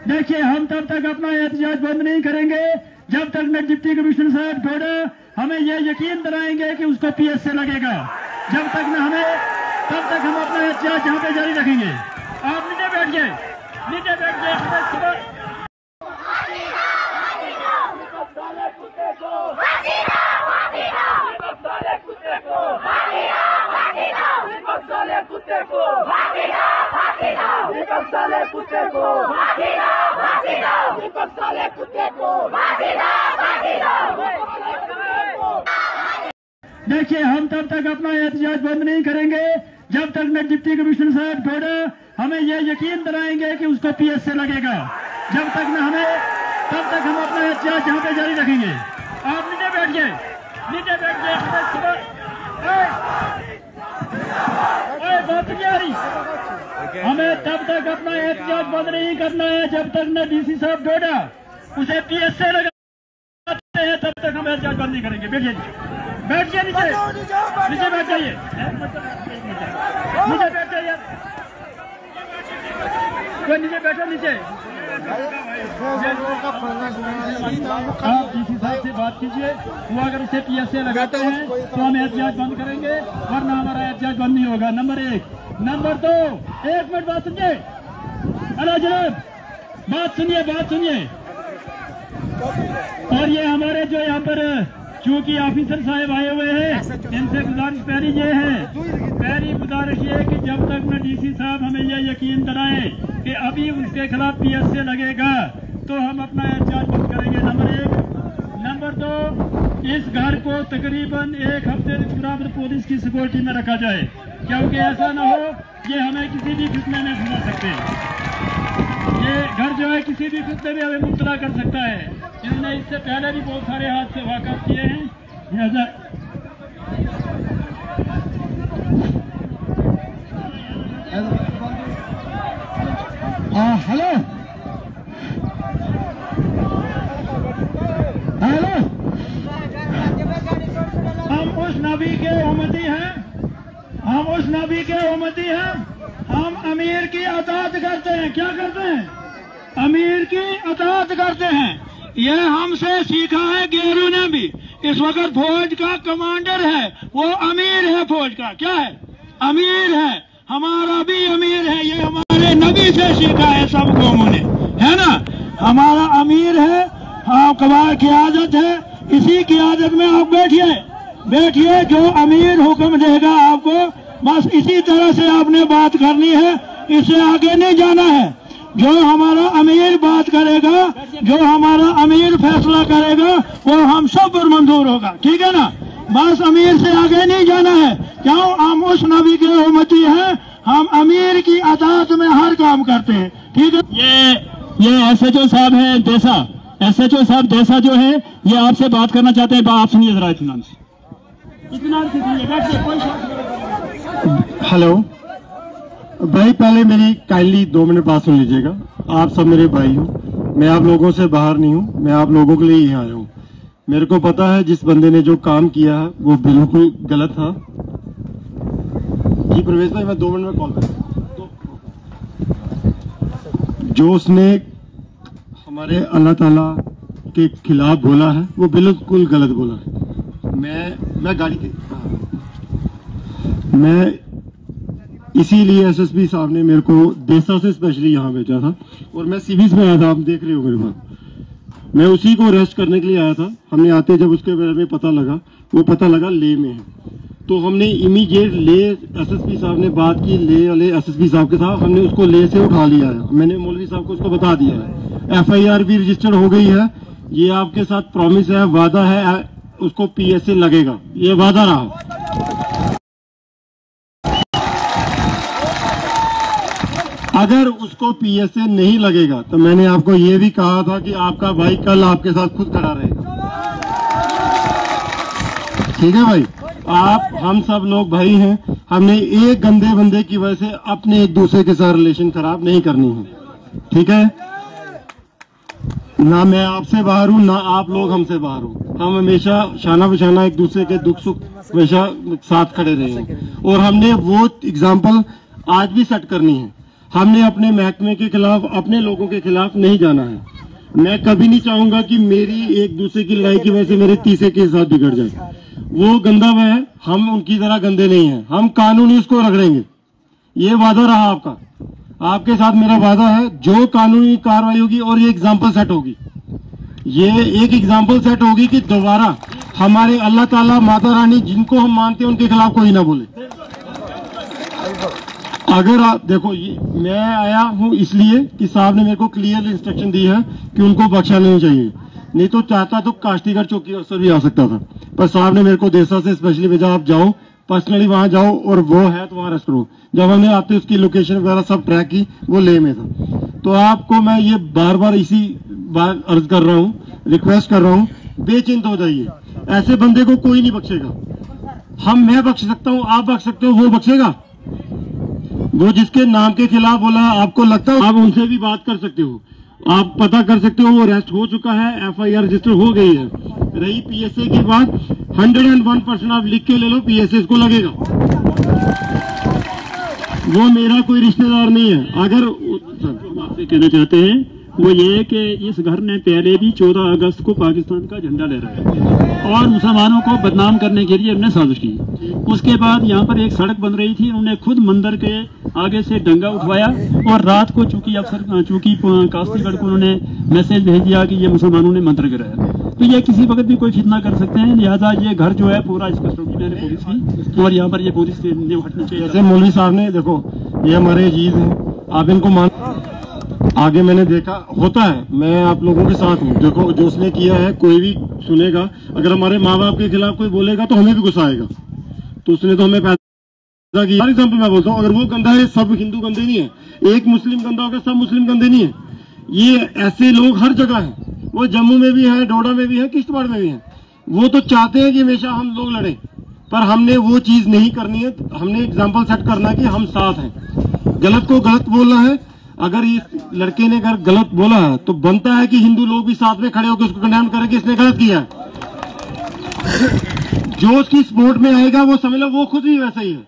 देखिए, हम तब तक अपना एहतजाज बंद नहीं करेंगे जब तक न डिप्टी कमिश्नर साहब घोड़ा हमें ये यकीन दिलाएंगे कि उसको पीएस से लगेगा। जब तक न हमें, तब तक हम अपना एहतजाज यहाँ पे जारी रखेंगे। आप नीचे बैठिए, नीचे बैठिए। देखिए, हम तब तक अपना एहतजाज बंद नहीं करेंगे जब तक न डिप्टी कमिश्नर साहब घोड़ा हमें ये यकीन दिलाएंगे कि उसको पीएस से लगेगा। जब तक न हमें, तब तक हम अपना एहतजाज यहाँ पे जारी रखेंगे। आप नीचे बैठिए, नीचे बैठिए। बात नहीं आ रही। हमें तब तक अपना एहतजाज बंद नहीं करना है जब तक न डीसी साहब घोड़ा उसे पीएस से लगाते हैं, तब तक हम एहतजाज बंद नहीं करेंगे। बैठिए, बैठिए, नीचे नीचे बैठ जाइए, नीचे बैठ जाइए, कोई नीचे बैठो। नीचे आप डीसी साहब से बात कीजिए, वो अगर उसे पीएस से लगाते हैं तो हम एहतजाज बंद करेंगे, वरना हमारा एहतजाज बंद नहीं होगा। नंबर 1। नंबर 2, 1 मिनट बात सुनिए। अरे जनाब, बात सुनिए, बात सुनिए। और ये हमारे जो यहाँ पर चूंकि ऑफिसर साहब आए हुए हैं, इनसे गुजारिश पहली ये है, पहली गुजारिश ये है कि जब तक न डीसी साहब हमें ये यकीन दिलाएं कि अभी उसके खिलाफ पीएस से लगेगा तो हम अपना एहतजाज बंद करेंगे। नंबर 1। नंबर 2, इस घर को तकरीबन 1 हफ्ते बराबर पुलिस की सिक्योरिटी में रखा जाए, क्योंकि ऐसा न हो ये हमें किसी भी फितने में फंसा सकते हैं। ये घर जो है किसी भी फितने में हमें मुब्तला कर सकता है। इन्होंने इससे पहले भी बहुत सारे हादसे वाक़ किए हैं। हेलो हेलो, हम उस नबी के उम्मती हैं, हम उस नबी के उम्मती हैं। हम अमीर की अताअत करते हैं। क्या करते हैं? अमीर की अताअत करते हैं। यह हमसे सीखा है गैरों ने भी। इस वक्त फौज का कमांडर है, वो अमीर है, फौज का क्या है? अमीर है। हमारा भी अमीर है, ये हमारे नबी से सीखा है सब कौमों ने, है ना। हमारा अमीर है, हाँ, कबार की आदत है, इसी की आदत में आप बैठिए, बैठिए। जो अमीर हुक्म देगा आपको, बस इसी तरह से आपने बात करनी है, इससे आगे नहीं जाना है। जो हमारा अमीर बात करेगा, जो हमारा अमीर फैसला करेगा, वो हम सब पर मंजूर होगा, ठीक है ना। बस अमीर से आगे नहीं जाना है। क्यों? हम उस नबी के उम्मती हैं, हम अमीर की अताअत में हर काम करते हैं, ठीक है। ये एसएचओ साहब है देसा, एसएचओ साहब देसा जो है, ये आपसे बात करना चाहते हैं। आप सुनिए जरा इत्मीनान से, इत्मीनान से सुनिए, बैठिए, कोई। हेलो भाई, पहले मेरी काइंडली 2 मिनट बात सुन लीजिएगा। आप सब मेरे भाई हो, मैं आप लोगों से बाहर नहीं हूँ, मैं आप लोगों के लिए ही आया हूँ। मेरे को पता है जिस बंदे ने जो काम किया है वो बिल्कुल गलत था। जी प्रवेश भाई, मैं 2 मिनट में कॉल करूँ। जो उसने हमारे अल्लाह ताला के खिलाफ बोला है वो बिल्कुल गलत बोला है। मैं गाड़ी के मैं इसीलिए एसएसपी साहब ने मेरे को देसा से स्पेशली यहाँ भेजा था, और मैं सिविल्स में आया था, आप देख रहे हो मेरे पास। मैं उसी को अरेस्ट करने के लिए आया था। हमने आते जब उसके बारे में पता लगा, वो पता लगा ले में है, तो हमने इमीडिएट ले, एसएसपी साहब ने बात की ले वाले एसएसपी साहब के साथ, हमने उसको ले से उठा लिया है। मैंने मौलवी साहब को उसको बता दिया है, एफआईआर भी रजिस्टर्ड हो गई है। ये आपके साथ प्रॉमिस है, वादा है, उसको पीएस से लगेगा, ये वादा रहा। अगर उसको पीएस से नहीं लगेगा तो मैंने आपको ये भी कहा था कि आपका भाई कल आपके साथ खुद खड़ा रहेगा, ठीक है भाई। आप हम सब लोग भाई हैं, हमने एक गंदे बंदे की वजह से अपने एक दूसरे के साथ रिलेशन खराब नहीं करनी है, ठीक है ना। मैं आपसे बाहर हूँ, ना आप लोग हमसे बाहर हो। हम हमेशा शाना बशाना एक दूसरे के दुख सुख हमेशा साथ खड़े रहे हैं, और हमने वो एग्जाम्पल आज भी सेट करनी है। हमने अपने महकमे के खिलाफ, अपने लोगों के खिलाफ नहीं जाना है। मैं कभी नहीं चाहूंगा कि मेरी एक दूसरे की लड़ाई की वजह से मेरे तीसरे के साथ बिगड़ जाए। वो गंदा है, हम उनकी तरह गंदे नहीं हैं। हम कानूनी उसको रगड़ेंगे। ये वादा रहा आपका, आपके साथ मेरा वादा है। जो कानूनी कार्रवाई होगी और ये एग्जाम्पल सेट होगी, ये एक एग्जाम्पल सेट होगी कि दोबारा हमारे अल्लाह ताला, माता रानी जिनको हम मानते हैं, उनके खिलाफ कोई ना बोले। अगर आप देखो, मैं आया हूं इसलिए कि साहब ने मेरे को क्लियर इंस्ट्रक्शन दी है कि उनको बख्शा नहीं चाहिए। नहीं तो चाहता तो काश्तीगढ़ चौकी अफसर भी आ सकता था, पर साहब ने मेरे को देसा से स्पेशली भेजा, आप जाओ पर्सनली वहां जाओ और वो है तो वहां अरेस्ट करो। जब हमने आते उसकी लोकेशन वगैरह सब ट्रैक की, वो ले में था। तो आपको मैं ये बार बार इसी बार अर्ज कर रहा हूँ, रिक्वेस्ट कर रहा हूँ, बेचिंत हो जाइए। ऐसे बंदे को कोई नहीं बख्शेगा। मैं बख्श सकता हूँ, आप बख्श सकते हो, वो बख्शेगा? वो जिसके नाम के खिलाफ बोला, आपको लगता है आप उनसे भी बात कर सकते हो, आप पता कर सकते हो, वो अरेस्ट हो चुका है, FIR रजिस्टर हो गई है। रही PSA की बात, 101% आप लिख के ले लो, PSA को लगेगा। वो मेरा कोई रिश्तेदार नहीं है। अगर आपसे कहना चाहते हैं वो ये कि इस घर ने पहले भी 14 अगस्त को पाकिस्तान का झंडा लहराया और मुसलमानों को बदनाम करने के लिए उन्होंने साजिश की। उसके बाद यहाँ पर एक सड़क बन रही थी, उन्होंने खुद मंदिर के आगे से डंगा उठवाया और रात को चूंकि काश्तीगढ़ को उन्होंने मैसेज भेज दिया कि ये मुसलमानों ने मंदिर गिराया। तो ये किसी वक्त भी कोई फितना कर सकते हैं। लिहाजा ये घर जो है पूरा इस कस्टडी में है पुलिस की, और यहाँ पर ये पुलिस के हटनी चाहिए। जैसे मौलवी साहब ने, देखो ये हमारे अजीज हैं, आप इनको मान, आगे मैंने देखा होता है, मैं आप लोगों के साथ हूँ। देखो जो उसने किया है, कोई भी सुनेगा, अगर हमारे माँ बाप के खिलाफ कोई बोलेगा तो हमें भी गुस्सा आएगा। तो उसने तो हमें पैदा किया। फॉर एग्जाम्पल मैं बोलता हूँ, अगर वो गंदा है, सब हिंदू गंदे नहीं है। एक मुस्लिम गंदा होगा, सब मुस्लिम गंदे नहीं है। ये ऐसे लोग हर जगह हैं। वो जम्मू में भी है, डोडा में भी है, किश्तवाड़ में भी है। वो तो चाहते हैं कि हमेशा हम लोग लड़े, पर हमने वो चीज नहीं करनी है। हमने एग्जाम्पल सेट करना है कि हम साथ हैं। गलत को गलत बोलना है। अगर इस लड़के ने अगर गलत बोला है तो बनता है कि हिंदू लोग भी साथ में खड़े होकर उसको कंडेम करें कि इसने गलत किया है। जो उसकी सपोर्ट में आएगा वो समझ लो वो खुद भी वैसा ही है।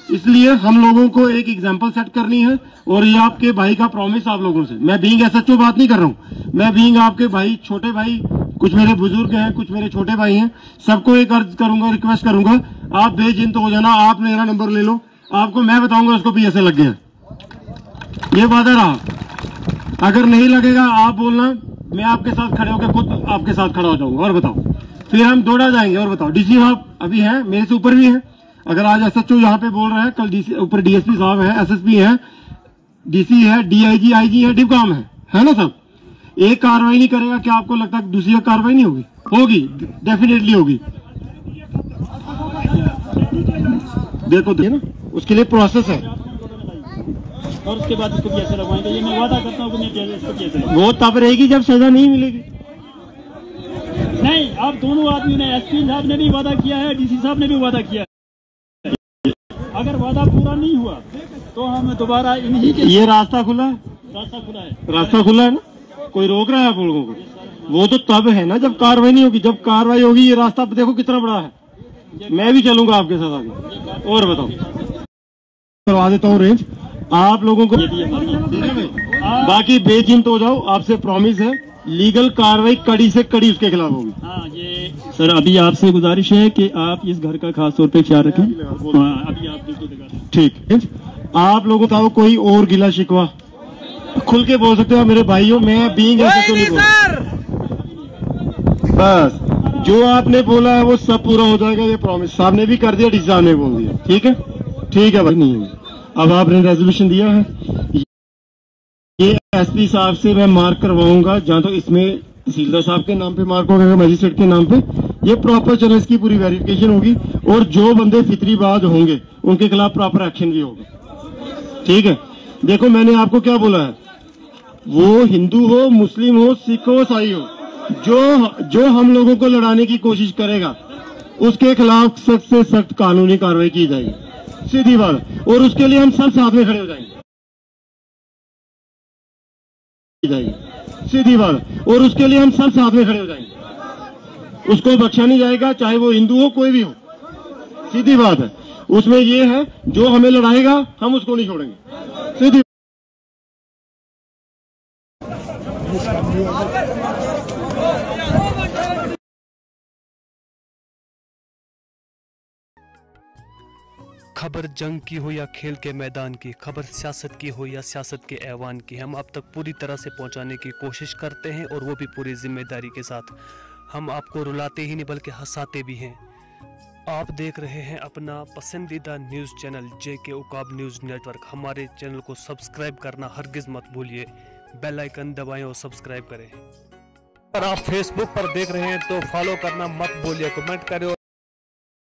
इसलिए हम लोगों को एक एग्जाम्पल सेट करनी है। और ये आपके भाई का प्रॉमिस आप लोगों से, मैं बीइंग SHO बात नहीं कर रहा हूँ, मैं बीइंग आपके भाई, छोटे भाई, कुछ मेरे बुजुर्ग हैं, कुछ मेरे छोटे भाई हैं, सबको एक अर्ज करूंगा, रिक्वेस्ट करूंगा, आप बेचिंत हो जाना। आप मेरा नंबर ले लो, आपको मैं बताऊंगा उसको PSA लग गया। ये वादा रहा। अगर नहीं लगेगा आप बोलना, मैं आपके साथ खड़े होकर खुद आपके साथ खड़ा हो जाऊंगा। और बताओ, फिर हम दौड़ा जाएंगे। और बताओ, DC साहब अभी हैं, मेरे से ऊपर भी हैं। अगर आज SHO यहाँ पे बोल रहे हैं, कल DC ऊपर DSP साहब हैं, SSP हैं, DC है, DIG, IG है, डिपकाम है ना सब। एक कार्रवाई नहीं करेगा, क्या आपको लगता है दूसरी कार्रवाई नहीं होगी? होगी, डेफिनेटली होगी। देखो ना, उसके लिए प्रोसेस है। और उसके बाद इसको PSA लगवाएंगे। ये मैं वादा करता हूँ कि मैं इसको PSA लगवाऊंगा। वो तब रहेगी जब सजा नहीं मिलेगी। नहीं, आप दोनों आदमी ने, SP साहब ने भी वादा किया है, DC साहब ने भी वादा किया है। अगर वादा पूरा नहीं हुआ तो हम दोबारा इन्हीं के, ये रास्ता खुला है, रास्ता खुला है, रास्ता खुला है ना। कोई रोक रहा है आप लोगों को? वो तो तब है ना जब कार्रवाई नहीं होगी। जब कार्रवाई होगी, ये रास्ता देखो कितना बड़ा है। मैं भी चलूंगा आपके साथ आगे। और बताओ, करवा देता हूँ रेंज आप लोगों को। बाकी बेचिंत हो जाओ, आपसे प्रॉमिस है, लीगल कार्रवाई कड़ी से कड़ी उसके खिलाफ होगी। हाँ, ये सर अभी आपसे गुजारिश है कि आप इस घर का खास तौर पे ख्याल रखें। अभी आप ठीक, आप लोगों का कोई और गिला शिकवा खुल के बोल सकते हो मेरे भाइयों। मैं बीइंग SHO नहीं बस जो आपने बोला है वो सब पूरा हो जाएगा। ये प्रॉमिस साहब ने भी कर दिया, DC साहब ने बोल दिया। ठीक है, ठीक है भाई। नहीं है, अब आपने रेजोल्यूशन दिया है, ये SP साहब से मैं मार्क करवाऊंगा। जहां तो इसमें तहसीलदार साहब के नाम पे मार्क होगा, मजिस्ट्रेट के नाम पे। ये प्रॉपर चले, इसकी पूरी वेरिफिकेशन होगी और जो बंदे फितरीबाज होंगे उनके खिलाफ प्रॉपर एक्शन भी होगा। ठीक है, देखो मैंने आपको क्या बोला है, वो हिंदू हो, मुस्लिम हो, सिख हो, ईसाई हो, जो हम लोगों को लड़ाने की कोशिश करेगा उसके खिलाफ सख्त से सख्त कानूनी कार्रवाई की जाएगी, सीधी बात। और उसके लिए हम सब साथ में खड़े हो जाएंगे, सीधी बात। और उसके लिए हम सब साथ में खड़े हो जाएंगे। उसको बख्शा नहीं जाएगा, चाहे वो हिंदू हो, कोई भी हो, सीधी बात है। उसमें ये है, जो हमें लड़ाएगा हम उसको नहीं छोड़ेंगे, सीधी खबर जंग की हो या खेल के मैदान की, खबर सियासत की हो या सियासत के ऐवान की, हम आप तक पूरी तरह से पहुंचाने की कोशिश करते हैं और वो भी पूरी जिम्मेदारी के साथ। हम आपको रुलाते ही नहीं बल्कि हंसाते भी हैं। आप देख रहे हैं अपना पसंदीदा news channel JK Uqab news network. हमारे चैनल को सब्सक्राइब करना हरगिज़ मत भूलिए, बेल आइकन दबाएं और सब्सक्राइब करें। अगर आप फेसबुक पर देख रहे हैं तो फॉलो करना मत भूलिए, कमेंट करें।